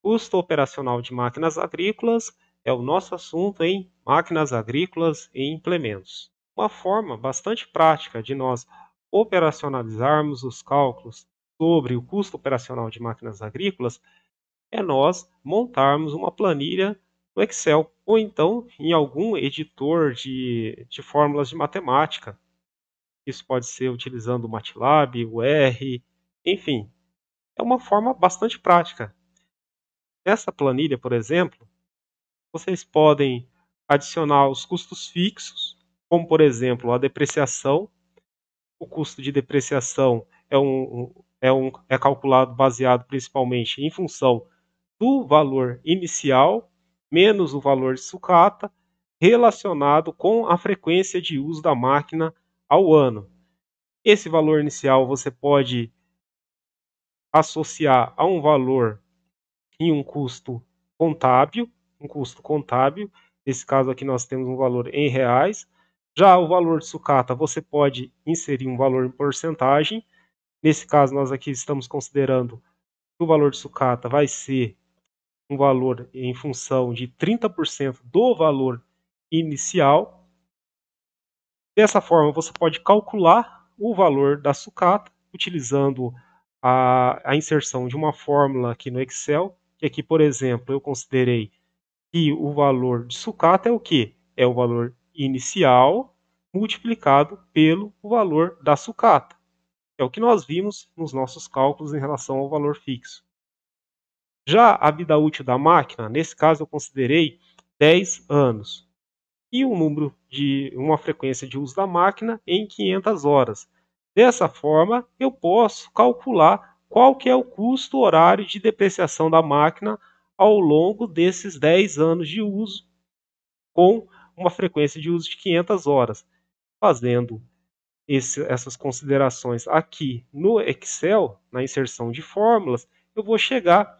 Custo operacional de máquinas agrícolas é o nosso assunto em máquinas agrícolas e implementos. Uma forma bastante prática de nós operacionalizarmos os cálculos sobre o custo operacional de máquinas agrícolas é nós montarmos uma planilha no Excel ou então em algum editor de fórmulas de matemática. Isso pode ser utilizando o MATLAB, o R, enfim, é uma forma bastante prática. Nessa planilha, por exemplo, vocês podem adicionar os custos fixos, como por exemplo a depreciação. O custo de depreciação é calculado baseado principalmente em função do valor inicial menos o valor de sucata relacionado com a frequência de uso da máquina ao ano. Esse valor inicial você pode associar a um valor em um custo contábil. Nesse caso aqui nós temos um valor em reais. Já o valor de sucata você pode inserir um valor em porcentagem. Nesse caso nós aqui estamos considerando que o valor de sucata vai ser um valor em função de 30% do valor inicial. Dessa forma você pode calcular o valor da sucata utilizando a inserção de uma fórmula aqui no Excel, que aqui, por exemplo, eu considerei que o valor de sucata é o quê? É o valor inicial multiplicado pelo valor da sucata. É o que nós vimos nos nossos cálculos em relação ao valor fixo. Já a vida útil da máquina, nesse caso eu considerei 10 anos. E um número de uma frequência de uso da máquina em 500 horas. Dessa forma, eu posso calcular qual que é o custo horário de depreciação da máquina ao longo desses 10 anos de uso, com uma frequência de uso de 500 horas. Fazendo essas considerações aqui no Excel, na inserção de fórmulas, eu vou chegar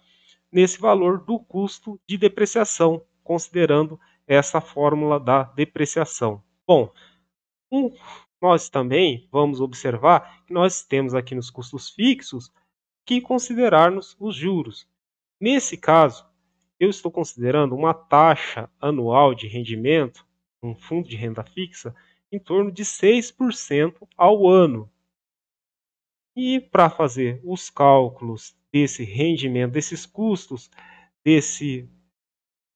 nesse valor do custo de depreciação, considerando essa fórmula da depreciação. Bom, nós também vamos observar que nós temos aqui nos custos fixos que considerarmos os juros. Nesse caso, eu estou considerando uma taxa anual de rendimento, um fundo de renda fixa, em torno de 6% ao ano. E para fazer os cálculos desse rendimento, desses custos, desse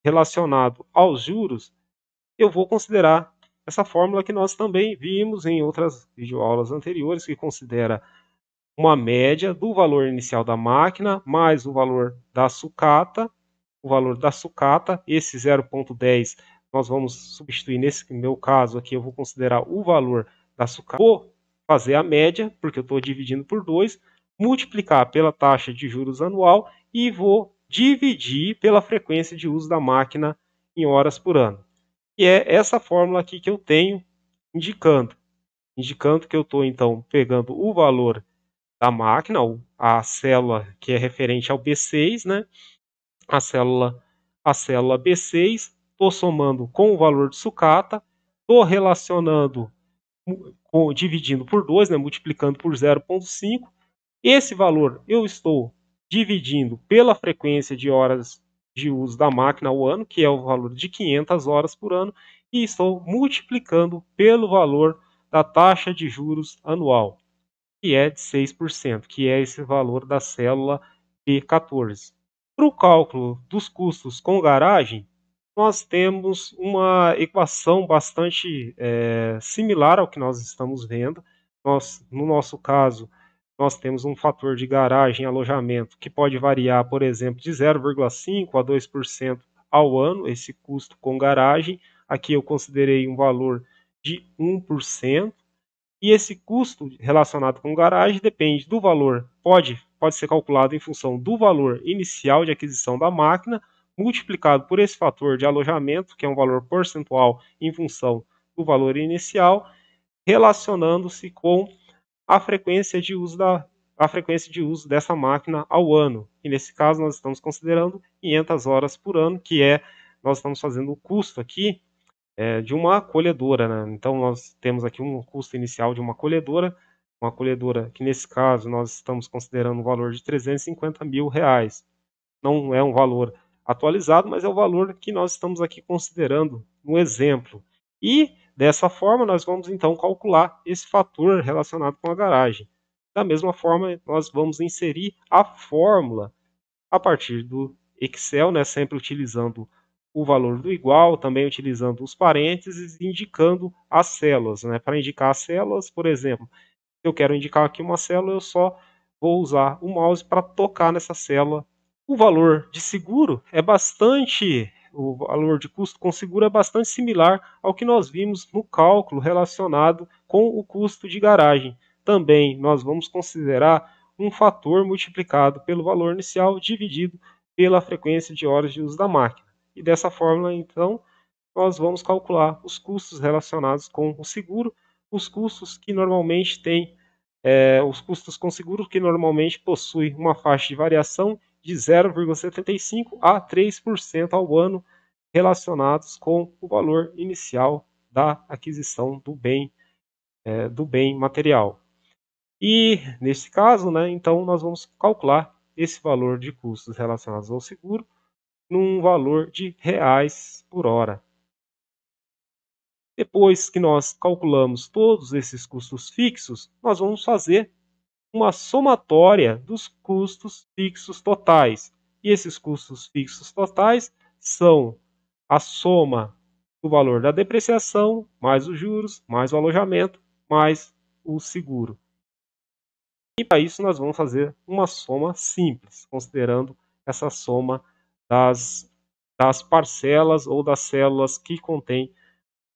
relacionado aos juros, eu vou considerar essa fórmula que nós também vimos em outras videoaulas anteriores, que considera uma média do valor inicial da máquina mais o valor da sucata. O valor da sucata, esse 0,10 nós vamos substituir, nesse meu caso aqui, eu vou considerar o valor da sucata. Vou fazer a média, porque eu estou dividindo por 2, multiplicar pela taxa de juros anual e vou dividir pela frequência de uso da máquina em horas por ano. E é essa fórmula aqui que eu tenho indicando que eu estou então pegando o valor da máquina, a célula que é referente ao B6, né? A célula B6, estou somando com o valor de sucata, estou relacionando, dividindo por 2, né? Multiplicando por 0,5. Esse valor eu estou dividindo pela frequência de horas de uso da máquina ao ano, que é o valor de 500 horas por ano, e estou multiplicando pelo valor da taxa de juros anual, que é de 6%, que é esse valor da célula P14. Para o cálculo dos custos com garagem, nós temos uma equação bastante similar ao que nós estamos vendo. No nosso caso, nós temos um fator de garagem e alojamento que pode variar, por exemplo, de 0,5% a 2% ao ano, esse custo com garagem. Aqui eu considerei um valor de 1%. E esse custo relacionado com garagem depende do valor, pode ser calculado em função do valor inicial de aquisição da máquina, multiplicado por esse fator de alojamento, que é um valor percentual em função do valor inicial, relacionando-se com a frequência de uso dessa máquina ao ano. E nesse caso nós estamos considerando 500 horas por ano, que nós estamos fazendo o custo aqui de uma colhedora, né? Então nós temos aqui um custo inicial de uma colhedora que nesse caso nós estamos considerando um valor de R$ 350 mil. não é um valor atualizado, mas é o valor que nós estamos aqui considerando no exemplo. E dessa forma nós vamos então calcular esse fator relacionado com a garagem. Da mesma forma, nós vamos inserir a fórmula a partir do Excel, né, sempre utilizando o valor do igual, também utilizando os parênteses e indicando as células. Né? Para indicar as células, por exemplo, se eu quero indicar aqui uma célula, eu só vou usar o mouse para tocar nessa célula. O valor de seguro é bastante, o valor de custo com seguro é bastante similar ao que nós vimos no cálculo relacionado com o custo de garagem. Também nós vamos considerar um fator multiplicado pelo valor inicial dividido pela frequência de horas de uso da máquina. E dessa forma, então, nós vamos calcular os custos relacionados com o seguro, os custos que normalmente têm, os custos com seguro que normalmente possuem uma faixa de variação de 0,75 a 3% ao ano relacionados com o valor inicial da aquisição do bem material. E nesse caso, né, então nós vamos calcular esse valor de custos relacionados ao seguro num valor de reais por hora. Depois que nós calculamos todos esses custos fixos, nós vamos fazer uma somatória dos custos fixos totais. E esses custos fixos totais são a soma do valor da depreciação, mais os juros, mais o alojamento, mais o seguro. E para isso nós vamos fazer uma soma simples, considerando essa soma das parcelas ou das células que contém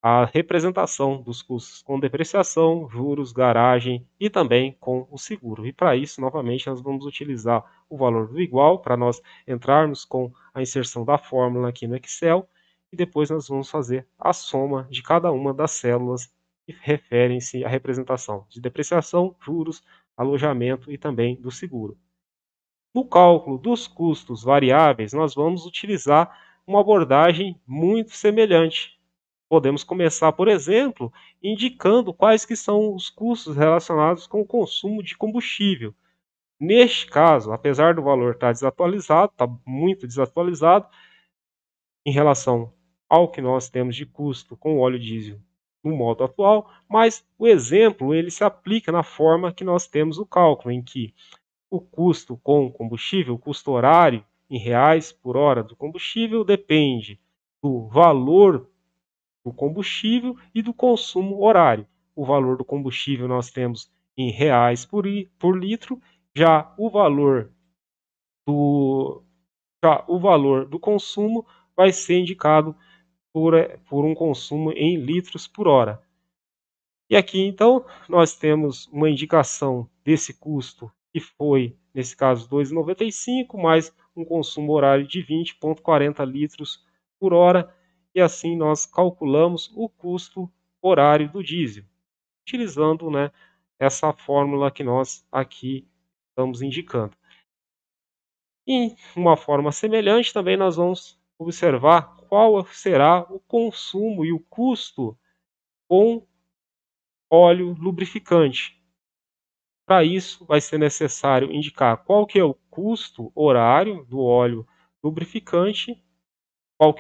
a representação dos custos com depreciação, juros, garagem e também com o seguro. E para isso, novamente, nós vamos utilizar o valor do igual para nós entrarmos com a inserção da fórmula aqui no Excel e depois nós vamos fazer a soma de cada uma das células que referem-se à representação de depreciação, juros, alojamento e também do seguro. No cálculo dos custos variáveis, nós vamos utilizar uma abordagem muito semelhante. Podemos começar, por exemplo, indicando quais que são os custos relacionados com o consumo de combustível. Neste caso, apesar do valor estar desatualizado, está muito desatualizado em relação ao que nós temos de custo com o óleo diesel no modo atual, mas o exemplo ele se aplica na forma que nós temos o cálculo, em que o custo com combustível, o custo horário em reais por hora do combustível, depende do valor do combustível e do consumo horário. O valor do combustível nós temos em reais por litro, já o valor do, consumo vai ser indicado por um consumo em litros por hora. E aqui então nós temos uma indicação desse custo que foi, nesse caso, 2,95 mais um consumo horário de 20,40 litros por hora, e assim nós calculamos o custo horário do diesel, utilizando, né, essa fórmula que nós aqui estamos indicando. E uma forma semelhante também nós vamos observar qual será o consumo e o custo com óleo lubrificante. Para isso, vai ser necessário indicar qual que é o custo horário do óleo lubrificante, qual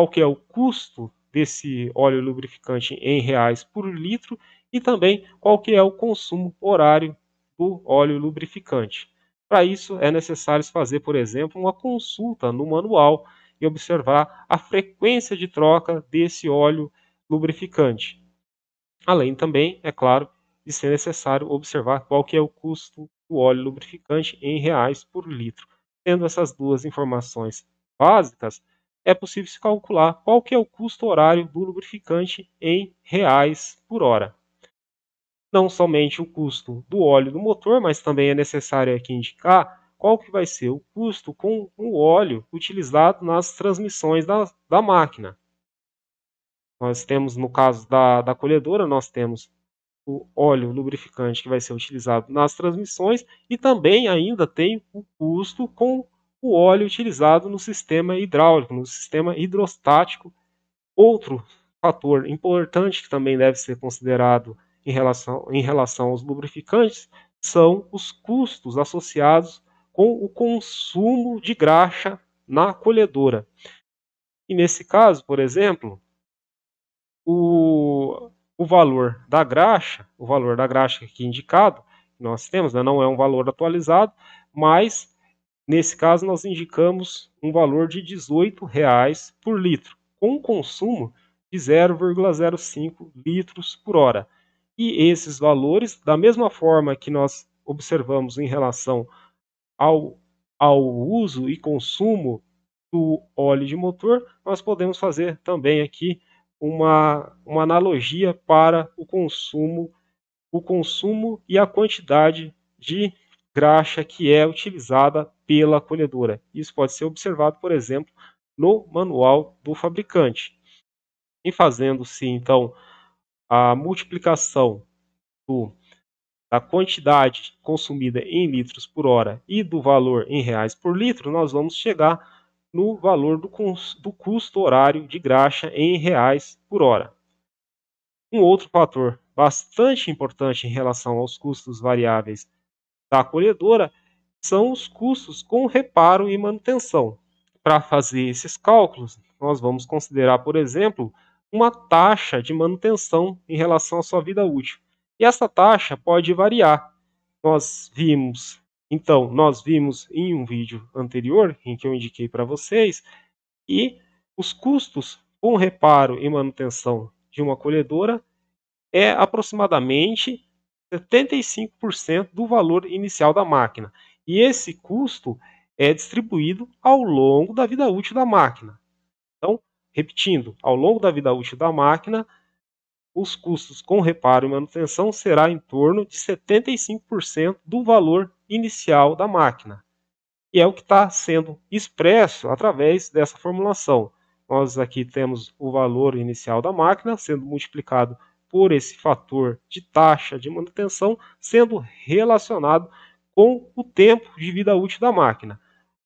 que é o custo desse óleo lubrificante em reais por litro e também qual que é o consumo horário do óleo lubrificante. Para isso, é necessário fazer, por exemplo, uma consulta no manual e observar a frequência de troca desse óleo lubrificante. Além também, é claro, de ser necessário observar qual que é o custo do óleo lubrificante em reais por litro. Tendo essas duas informações básicas, é possível se calcular qual que é o custo horário do lubrificante em reais por hora. Não somente o custo do óleo do motor, mas também é necessário aqui indicar qual que vai ser o custo com o óleo utilizado nas transmissões da máquina. Nós temos, no caso da colhedora, nós temos o óleo lubrificante que vai ser utilizado nas transmissões e também ainda tem o custo com o óleo utilizado no sistema hidráulico, no sistema hidrostático. Outro fator importante que também deve ser considerado em relação aos lubrificantes são os custos associados com o consumo de graxa na colhedora. E nesse caso, por exemplo, o valor da graxa aqui indicado, nós temos, né, não é um valor atualizado, mas nesse caso nós indicamos um valor de R$ 18,00 por litro, com consumo de 0,05 litros por hora. E esses valores, da mesma forma que nós observamos em relação ao uso e consumo do óleo de motor, nós podemos fazer também aqui uma analogia para o consumo e a quantidade de graxa que é utilizada pela colhedora. Isso pode ser observado, por exemplo, no manual do fabricante. E fazendo-se, então, a multiplicação da quantidade consumida em litros por hora e do valor em reais por litro, nós vamos chegar no valor do custo horário de graxa em reais por hora. Um outro fator bastante importante em relação aos custos variáveis da colhedora são os custos com reparo e manutenção. Para fazer esses cálculos, nós vamos considerar, por exemplo, uma taxa de manutenção em relação à sua vida útil. E essa taxa pode variar. Nós vimos em um vídeo anterior, em que eu indiquei para vocês, e os custos com reparo e manutenção de uma colhedora é aproximadamente 75% do valor inicial da máquina. E esse custo é distribuído ao longo da vida útil da máquina. Então, repetindo, ao longo da vida útil da máquina, os custos com reparo e manutenção será em torno de 75% do valor inicial da máquina. E é o que está sendo expresso através dessa formulação. Nós aqui temos o valor inicial da máquina sendo multiplicado por esse fator de taxa de manutenção, sendo relacionado com o tempo de vida útil da máquina,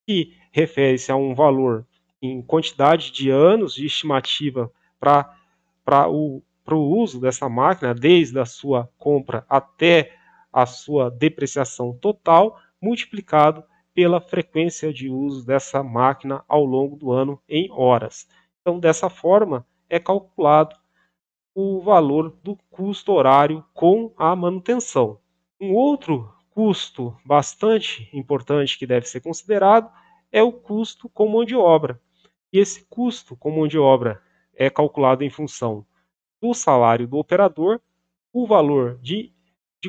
que refere-se a um valor em quantidade de anos de estimativa para o uso dessa máquina, desde a sua compra até a sua depreciação total, multiplicado pela frequência de uso dessa máquina ao longo do ano em horas. Então, dessa forma, é calculado o valor do custo horário com a manutenção. Um outro custo bastante importante que deve ser considerado é o custo com mão de obra. E esse custo com mão de obra é calculado em função do salário do operador, o valor de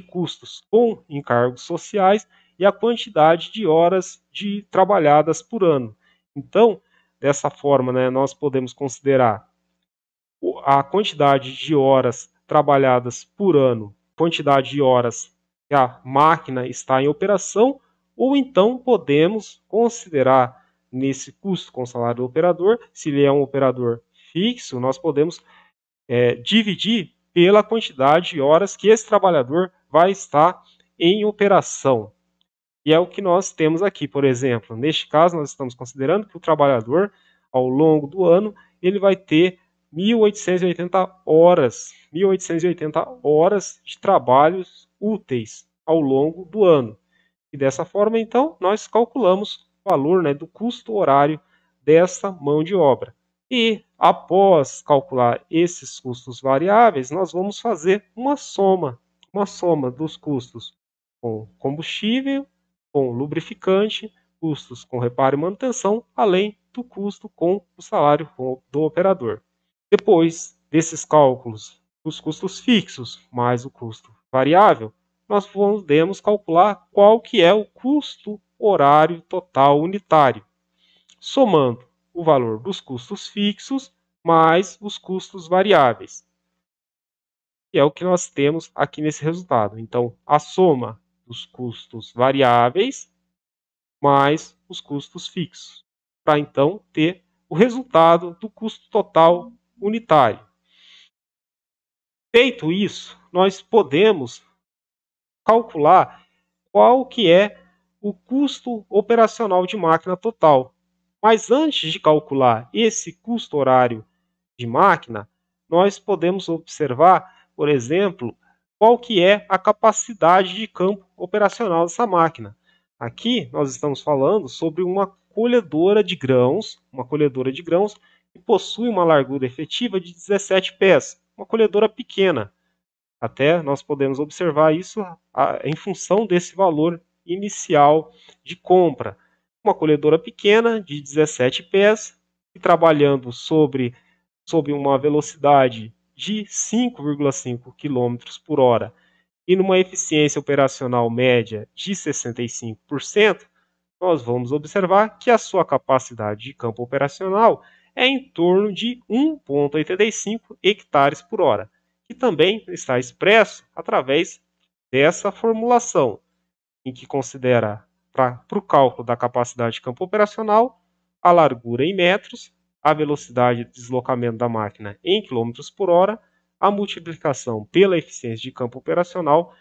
custos com encargos sociais e a quantidade de horas trabalhadas por ano. Então, dessa forma, né, nós podemos considerar a quantidade de horas trabalhadas por ano, quantidade de horas que a máquina está em operação, ou então podemos considerar nesse custo com o salário do operador, se ele é um operador fixo, nós podemos dividir pela quantidade de horas que esse trabalhador vai estar em operação. E é o que nós temos aqui, por exemplo. Neste caso, nós estamos considerando que o trabalhador, ao longo do ano, ele vai ter 1.880 horas de trabalhos úteis ao longo do ano. E dessa forma, então, nós calculamos o valor, né, do custo horário dessa mão de obra. E após calcular esses custos variáveis, nós vamos fazer uma soma dos custos com combustível, com lubrificante, custos com reparo e manutenção, além do custo com o salário do operador. Depois desses cálculos dos custos fixos mais o custo variável, nós podemos calcular qual que é o custo horário total unitário, somando o valor dos custos fixos mais os custos variáveis. E é o que nós temos aqui nesse resultado. Então, a soma dos custos variáveis mais os custos fixos, para então ter o resultado do custo total unitário. Feito isso, nós podemos calcular qual que é o custo operacional de máquina total. Mas antes de calcular esse custo horário de máquina, nós podemos observar, por exemplo, qual que é a capacidade de campo operacional dessa máquina. Aqui nós estamos falando sobre uma colhedora de grãos que possui uma largura efetiva de 17 pés, uma colhedora pequena. Até nós podemos observar isso em função desse valor inicial de compra. Uma colhedora pequena de 17 pés e trabalhando sob uma velocidade de 5,5 km por hora e numa eficiência operacional média de 65%, nós vamos observar que a sua capacidade de campo operacional é em torno de 1,85 hectares por hora, que também está expresso através dessa formulação, em que considera, para o cálculo da capacidade de campo operacional, a largura em metros, a velocidade de deslocamento da máquina em quilômetros por hora, a multiplicação pela eficiência de campo operacional,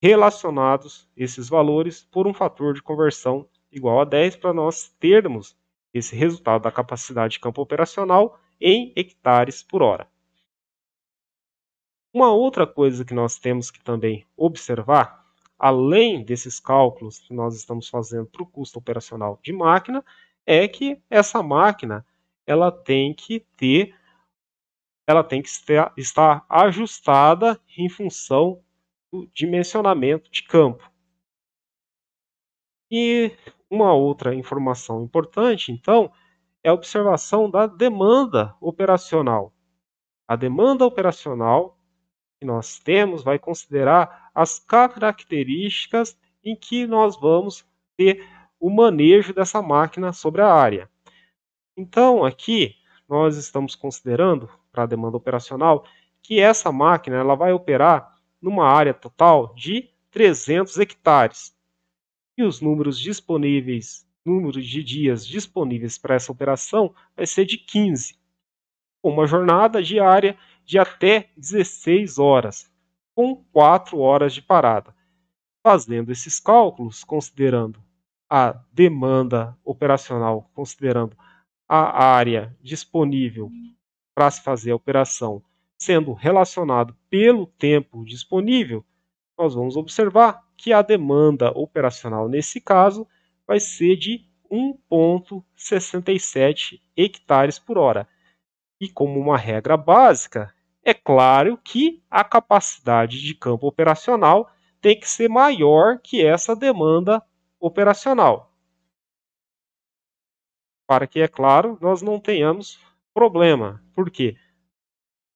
relacionados esses valores por um fator de conversão igual a 10 para nós termos esse resultado da capacidade de campo operacional em hectares por hora. Uma outra coisa que nós temos que também observar, além desses cálculos que nós estamos fazendo para o custo operacional de máquina, é que essa máquina ela tem que estar ajustada em função do dimensionamento de campo. E uma outra informação importante, então, é a observação da demanda operacional. A demanda operacional que nós temos vai considerar as características em que nós vamos ter o manejo dessa máquina sobre a área. Então, aqui nós estamos considerando para a demanda operacional que essa máquina ela vai operar numa área total de 300 hectares. E os números de dias disponíveis para essa operação vai ser de 15, com uma jornada diária de até 16 horas, com 4 horas de parada. Fazendo esses cálculos, considerando a demanda operacional, considerando a área disponível para se fazer a operação, sendo relacionado pelo tempo disponível, nós vamos observar que a demanda operacional nesse caso vai ser de 1,67 hectares por hora. E como uma regra básica, é claro que a capacidade de campo operacional tem que ser maior que essa demanda operacional, para que, é claro, nós não tenhamos problema. Por quê?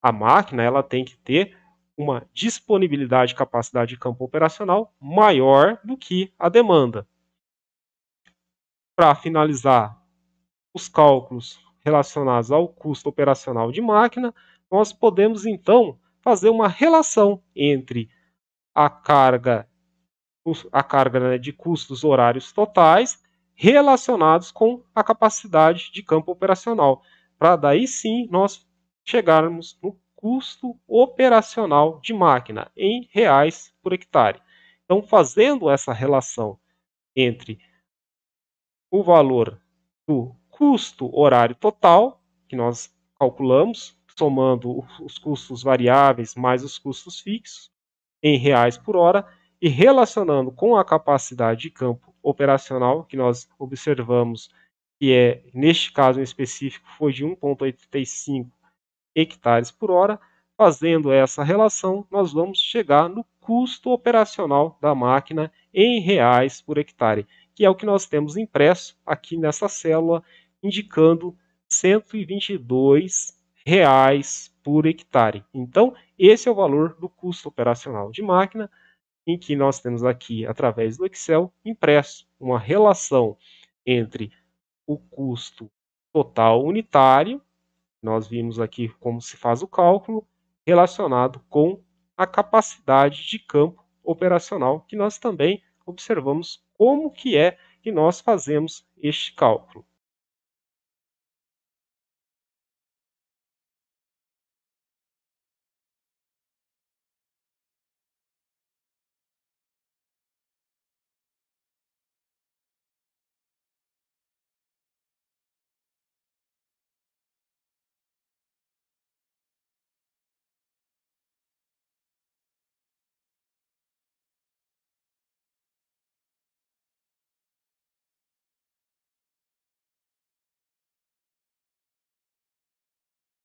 A máquina ela tem que ter uma disponibilidade e capacidade de campo operacional maior do que a demanda. Para finalizar os cálculos relacionados ao custo operacional de máquina, nós podemos então fazer uma relação entre a carga de custos horários totais relacionados com a capacidade de campo operacional, para daí sim nós chegarmos no custo operacional de máquina em reais por hectare. Então, fazendo essa relação entre o valor do custo horário total, que nós calculamos, somando os custos variáveis mais os custos fixos, em reais por hora, e relacionando com a capacidade de campo operacional, que nós observamos que neste caso em específico, foi de 1,85 hectares por hora. Fazendo essa relação, nós vamos chegar no custo operacional da máquina em reais por hectare, que é o que nós temos impresso aqui nessa célula, indicando R$ 122 por hectare. Então, esse é o valor do custo operacional de máquina, em que nós temos aqui, através do Excel, impresso uma relação entre o custo total unitário, nós vimos aqui como se faz o cálculo, relacionado com a capacidade de campo operacional, que nós também observamos como que nós fazemos este cálculo.